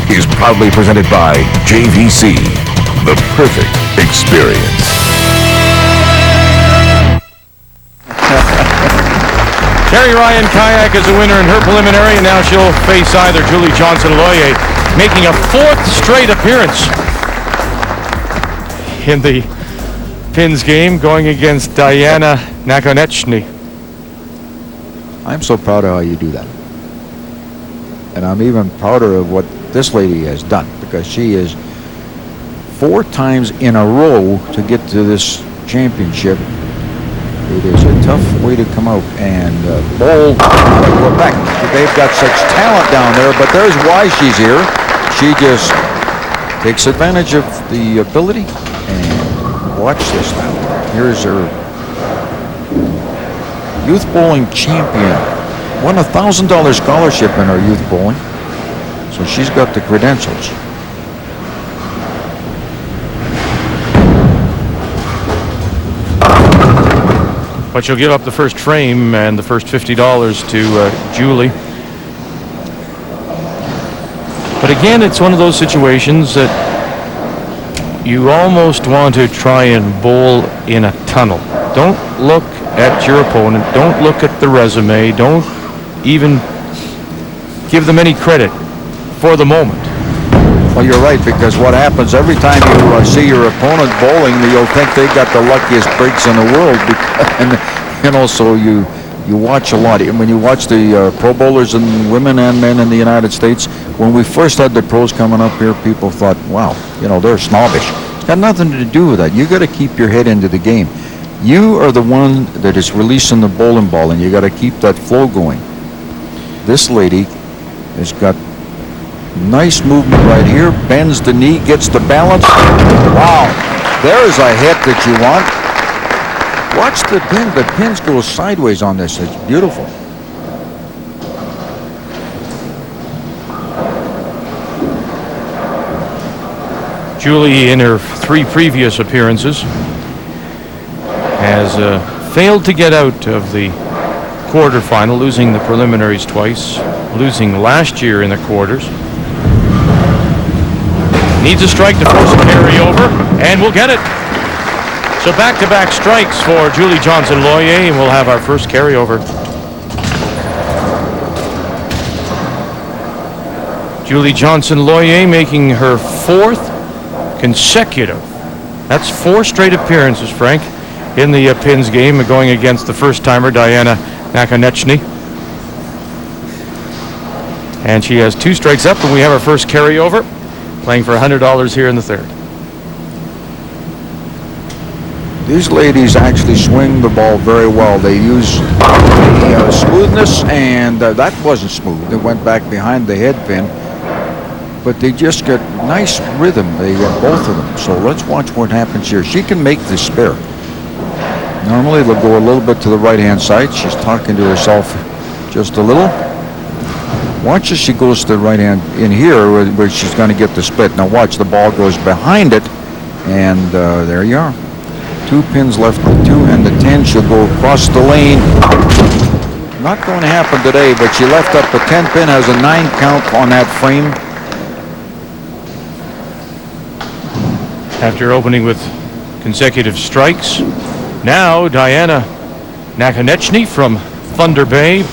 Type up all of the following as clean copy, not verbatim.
is proudly presented by JVC, the perfect experience. Terry Ryan Kayak is a winner in her preliminary, and now she'll face either Julie Johnson-Loyer, making a 4th straight appearance in the Pins game, going against Diana Nakonechny. I'm so proud of how you do that. And I'm even prouder of what this lady has done, because she is 4 times in a row to get to this championship. It is a tough way to come out and bowl out of Quebec. They've got such talent down there, but there's why she's here. She just takes advantage of the ability. And watch this now. Here's her youth bowling champion. Won a $1,000 scholarship in her youth bowling. So she's got the credentials. But she'll give up the first frame and the first $50 to Julie. But again, it's one of those situations that you almost want to try and bowl in a tunnel. Don't look at your opponent. Don't look at the resume. Don't even give them any credit for the moment. Well, you're right, because what happens every time you see your opponent bowling, you'll think they got the luckiest breaks in the world. And you know, so you watch a lot. And when you watch the pro bowlers, and women and men in the United States, when we first had the pros coming up here, people thought, wow, you know, they're snobbish. It's got nothing to do with that. You got to keep your head into the game. You are the one that is releasing the bowling ball, and you got to keep that flow going. This lady has got nice movement right here, bends the knee, gets the balance. Wow, there's a hit that you want. Watch the pin. The pins go sideways on this. It's beautiful. Julie, in her 3 previous appearances, has failed to get out of the quarterfinal, losing the preliminaries twice, losing last year in the quarters. Needs a strike to force a carryover, and we'll get it. So back-to-back strikes for Julie Johnson-Loyer, and we'll have our first carryover. Julie Johnson-Loyer making her 4th consecutive. That's 4 straight appearances, Frank, in the Pins game, going against the first-timer, Diana Nakonechny. And she has 2 strikes up, and we have our first carryover, playing for $100 here in the 3rd. These ladies actually swing the ball very well. They use the smoothness, and that wasn't smooth. It went back behind the head pin, but they just get nice rhythm. They get both of them. So let's watch what happens here. She can make the spare. Normally they'll go a little bit to the right-hand side. She's talking to herself just a little. Watch as she goes to the right hand in here, where she's going to get the split. Now watch, the ball goes behind it, and there you are. 2 pins left, the 2 and the 10. She'll go across the lane. Not going to happen today, but she left up a 10 pin, has a 9 count on that frame. After opening with consecutive strikes, now Diana Nakonechny from Thunder Bay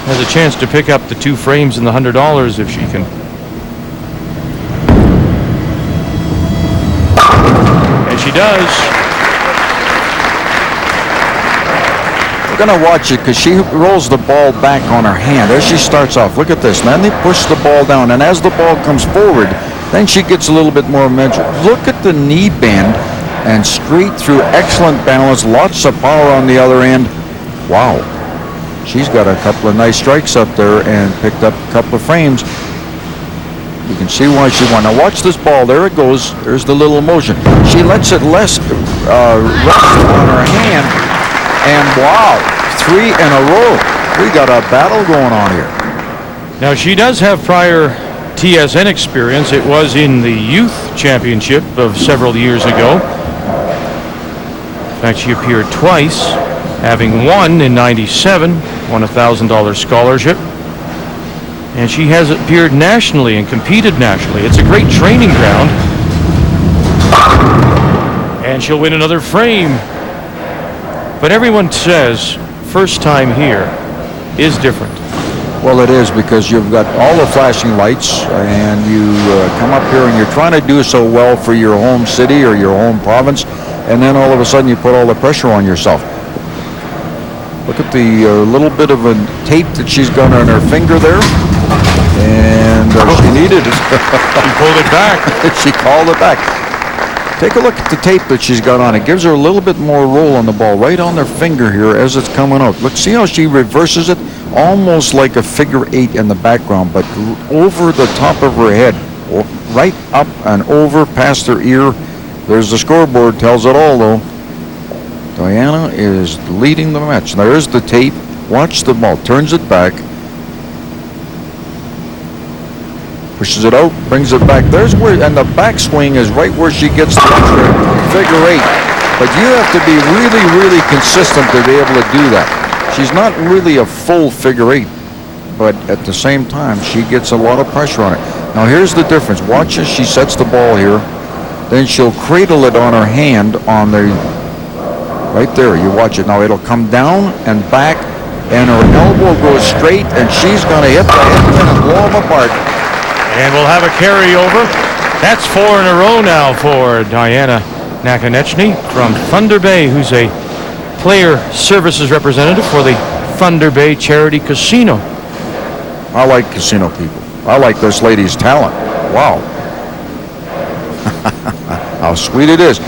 has a chance to pick up the 2 frames and the $100 if she can. And she does. We're going to watch it because she rolls the ball back on her hand as she starts off. Look at this. Then they push the ball down, and as the ball comes forward, then she gets a little bit more measure. Look at the knee bend and straight through. Excellent balance. Lots of power on the other end. Wow. She's got a couple of nice strikes up there and picked up a couple of frames. You can see why she won. Now watch this ball. There it goes. There's the little motion. She lets it rest on her hand. And wow, 3 in a row. We got a battle going on here. Now she does have prior TSN experience. It was in the youth championship of several years ago. In fact, she appeared twice, having won in '97, won a $1,000 scholarship. And she has appeared nationally and competed nationally. It's a great training ground. And she'll win another frame. But everyone says first time here is different. Well, it is, because you've got all the flashing lights, and you come up here and you're trying to do so well for your home city or your home province, and then all of a sudden you put all the pressure on yourself. Look at the little bit of a tape that she's got on her finger there, and she needed it. She pulled it back. She called it back. Take a look at the tape that she's got on. It gives her a little bit more roll on the ball right on her finger here as it's coming out. Look, see how she reverses it? Almost like a figure 8 in the background, but over the top of her head, right up and over past her ear. There's the scoreboard, tells it all though. Diana is leading the match. There's the tape. Watch the ball. Turns it back. Pushes it out, brings it back. There's where, and the backswing is right where she gets the extra figure 8. But you have to be really, really consistent to be able to do that. She's not really a full figure 8, but at the same time, she gets a lot of pressure on it. Now here's the difference. Watch as she sets the ball here. Then she'll cradle it on her hand on the, right there. You watch it. Now it'll come down and back, and her elbow goes straight, and she's going to hit the headpin and blow them apart. And we'll have a carryover. That's 4 in a row now for Diana Nakonechny from Thunder Bay, who's a player services representative for the Thunder Bay Charity Casino. I like casino people. I like this lady's talent. Wow. How sweet it is.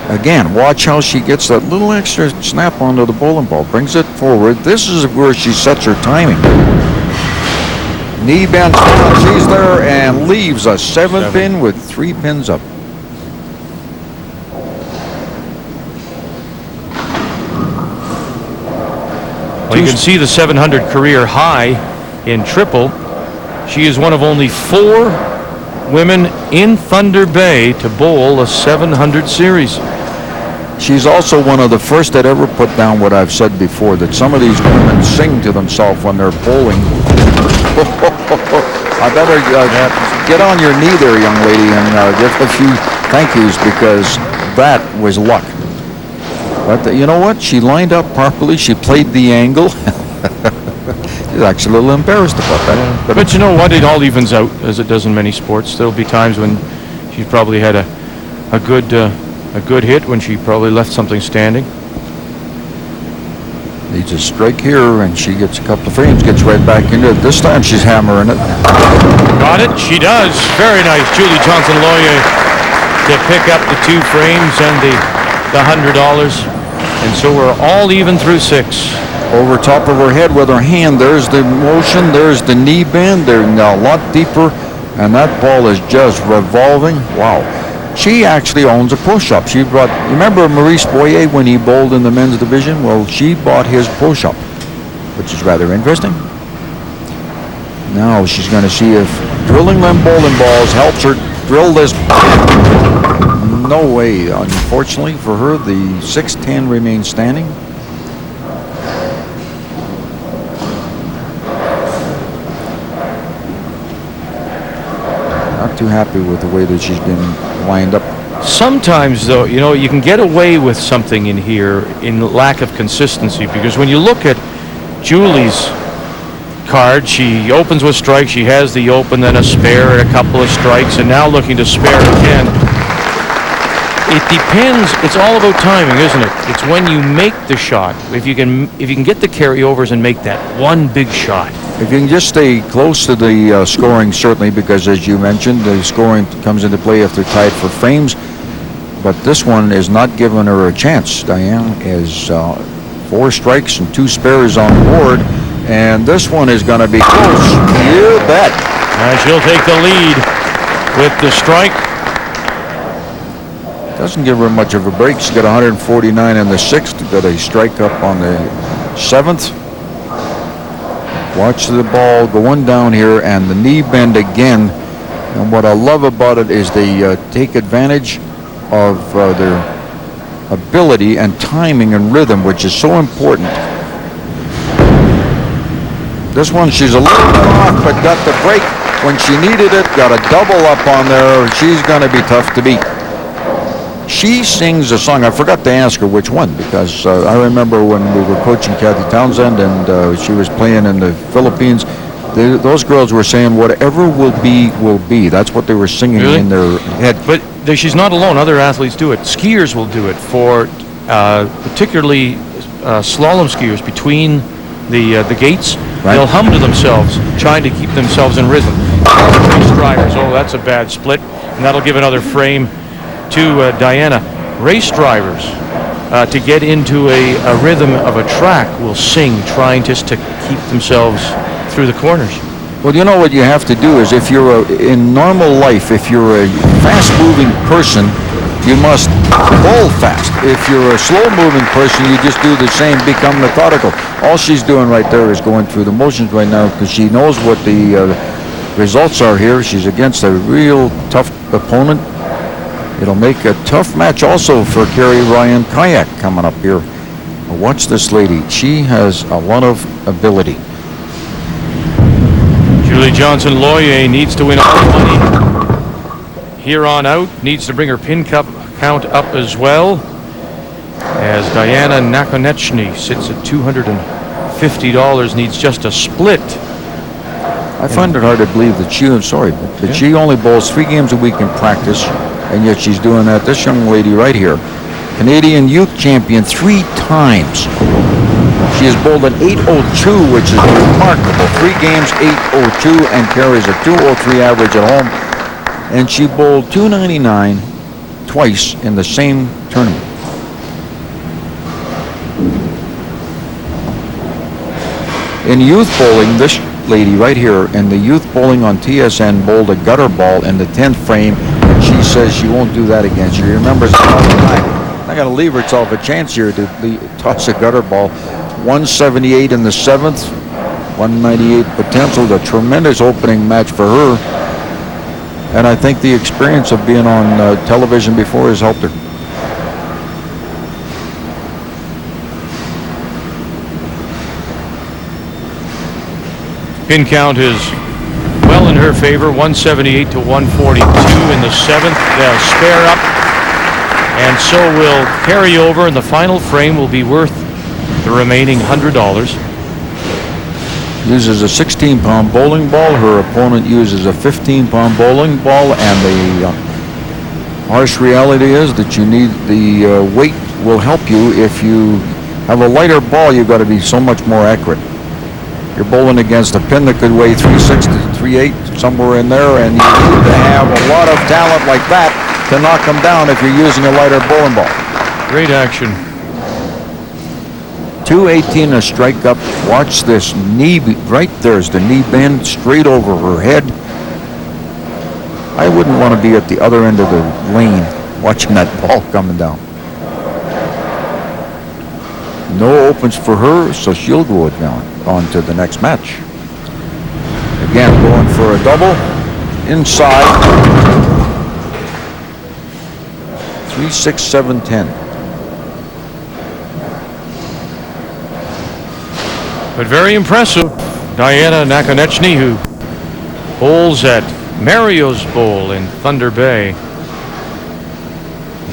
Again, watch how she gets that little extra snap onto the bowling ball. Brings it forward. This is where she sets her timing. Knee bend, she's there and leaves a 7 pin with 3 pins up. Well, you can see the 700 career high in triple. She is one of only 4 women in Thunder Bay to bowl a 700 series. She's also one of the first that ever put down what I've said before, that some of these women sing to themselves when they're bowling. I better get on your knee there, young lady, and give a few thank yous, because that was luck. But you know what? She lined up properly. She played the angle. She's actually a little embarrassed about that. But you know what? It all evens out, as it does in many sports. There'll be times when she's probably had a good hit when she probably left something standing. Needs a strike here, and she gets a couple of frames, gets right back into it. This time she's hammering it. Got it. She does. Very nice. Julie Johnson-Loyer to pick up the 2 frames and the $100. And so we're all even through 6. Over top of her head with her hand. There's the motion. There's the knee bend. They're now a lot deeper, and that ball is just revolving. Wow. She actually owns a push-up. She brought, you remember Maurice Boyer when he bowled in the men's division? Well, she bought his push-up, which is rather interesting. Now she's going to see if drilling them bowling balls helps her drill this. No way. Unfortunately for her, the 6-10 remains standing. Not too happy with the way that she's been lined up. Sometimes, though, you know, you can get away with something in here in lack of consistency, because when you look at Julie's card, she opens with strike, she has the open, then a spare, and a couple of strikes, and now looking to spare again. It depends. It's all about timing, isn't it? It's when you make the shot. If you can get the carryovers and make that one big shot. If you can just stay close to the scoring, certainly, because as you mentioned, the scoring comes into play if they're tied for frames. But this one is not giving her a chance. Diane is 4 strikes and 2 spares on the board, and this one is going to be close. You bet. She'll take the lead with the strike. Doesn't give her much of a break. She's got 149 in the 6th. Got a strike up on the 7th. Watch the ball going down here, and the knee bend again. And what I love about it is they take advantage of their ability and timing and rhythm, which is so important. This one, she's a little bit off, but got the break when she needed it. Got a double up on there. She's going to be tough to beat. She sings a song. I forgot to ask her which one, because I remember when we were coaching Kathy Townsend and she was playing in the Philippines. Those girls were saying, whatever will be, will be. That's what they were singing in their head. But she's not alone. Other athletes do it. Skiers will do it for particularly slalom skiers between the gates. Right. They'll hum to themselves, trying to keep themselves in rhythm. Race drivers, oh, that's a bad split. And that'll give another frame to Diana. Race drivers, to get into a rhythm of a track, will sing, trying just to keep themselves through the corners. Well, you know what you have to do is, if you're in normal life, if you're a fast-moving person, you must bowl fast. If you're a slow-moving person, you just do the same, become methodical. All she's doing right there is going through the motions right now, because she knows what the results are here. She's against a real tough opponent. It'll make a tough match also for Carrie Ryan Kayak coming up here. Watch this lady. She has a lot of ability. Julie Johnson-Loyer needs to win all the money here on out. Needs to bring her pin count up as well, as Diana Nakonechny sits at $250. Needs just a split. I find it hard to believe that she only bowls 3 games a week in practice, and yet she's doing that. This young lady right here, Canadian youth champion 3 times. She has bowled an 8.02, which is remarkable. 3 games, 8.02, and carries a 2.03 average at home. And she bowled 299 twice in the same tournament. In youth bowling, this lady right here in the youth bowling on TSN bowled a gutter ball in the 10th frame. And she says she won't do that again. She remembers it all the time. Not going to leave herself a chance here to toss a gutter ball. 178 in the 7th, 198 potential. A tremendous opening match for her. And I think the experience of being on television before has helped her. Pin count is well in her favor, 178 to 142 in the 7th. They'll spare up, and so will carry over, and the final frame will be worth the remaining $100. Uses a 16-pound bowling ball. Her opponent uses a 15-pound bowling ball, and the harsh reality is that you need the weight will help you. If you have a lighter ball, you've got to be so much more accurate. You're bowling against a pin that could weigh 3.6 to 3.8, somewhere in there, and you need to have a lot of talent like that to knock them down if you're using a lighter bowling ball. Great action. 218 a strike up. Watch this knee, right there's the knee bend straight over her head. I wouldn't want to be at the other end of the lane watching that ball coming down. No opens for her, so she'll go down on to the next match. Again, going for a double inside. 3.6710. But very impressive. Diana Nakonechny, who bowls at Mario's Bowl in Thunder Bay.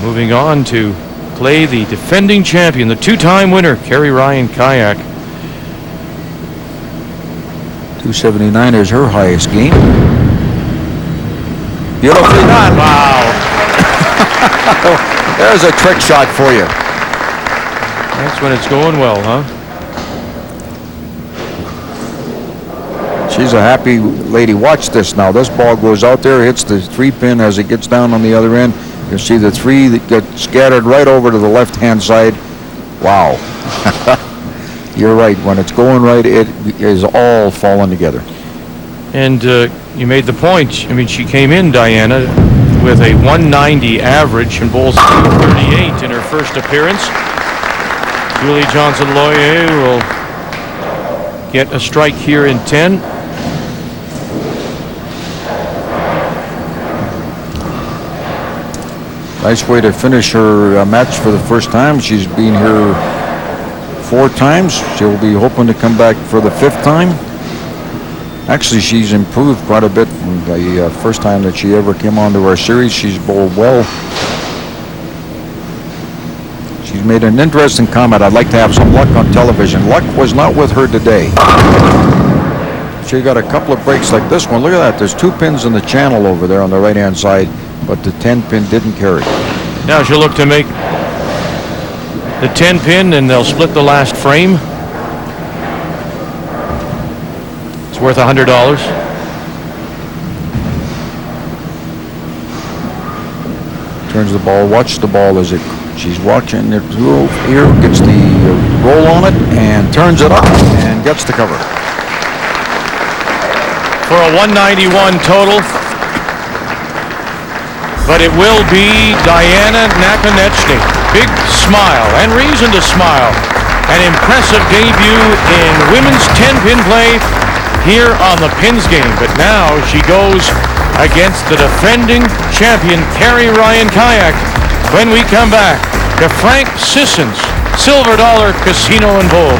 Moving on to play the defending champion, the 2-time winner, Carrie Ryan Kayak. 279 is her highest game. Beautifully done. Wow. There's a trick shot for you. That's when it's going well, huh? She's a happy lady. Watch this now. This ball goes out there, hits the 3-pin as it gets down on the other end. You see the 3 that get scattered right over to the left-hand side. Wow. You're right. When it's going right, it is all falling together. And you made the point. I mean, she came in, Diana, with a 190 average and bowls 238 in her first appearance. Julie Johnson-Loyer will get a strike here in 10. Nice way to finish her match for the first time. She's been here 4 times. She'll be hoping to come back for the 5th time. Actually, she's improved quite a bit from the first time that she ever came onto our series. She's bowled well. She's made an interesting comment. I'd like to have some luck on television. Luck was not with her today. She got a couple of breaks like this one. Look at that. There's 2 pins in the channel over there on the right-hand side, but the 10-pin didn't carry. Now she'll look to make the 10-pin, and they'll split the last frame. It's worth $100. Turns the ball. Watch the ball as she's watching it through here. Gets the roll on it and turns it up and gets the cover. For a 191 total. But it will be Diana Nakonechny. Big smile, and reason to smile. An impressive debut in women's 10-pin play here on the Pins game. But now she goes against the defending champion, Carrie Ryan Kayak, when we come back to Frank Sisson's Silver Dollar Casino and Bowl.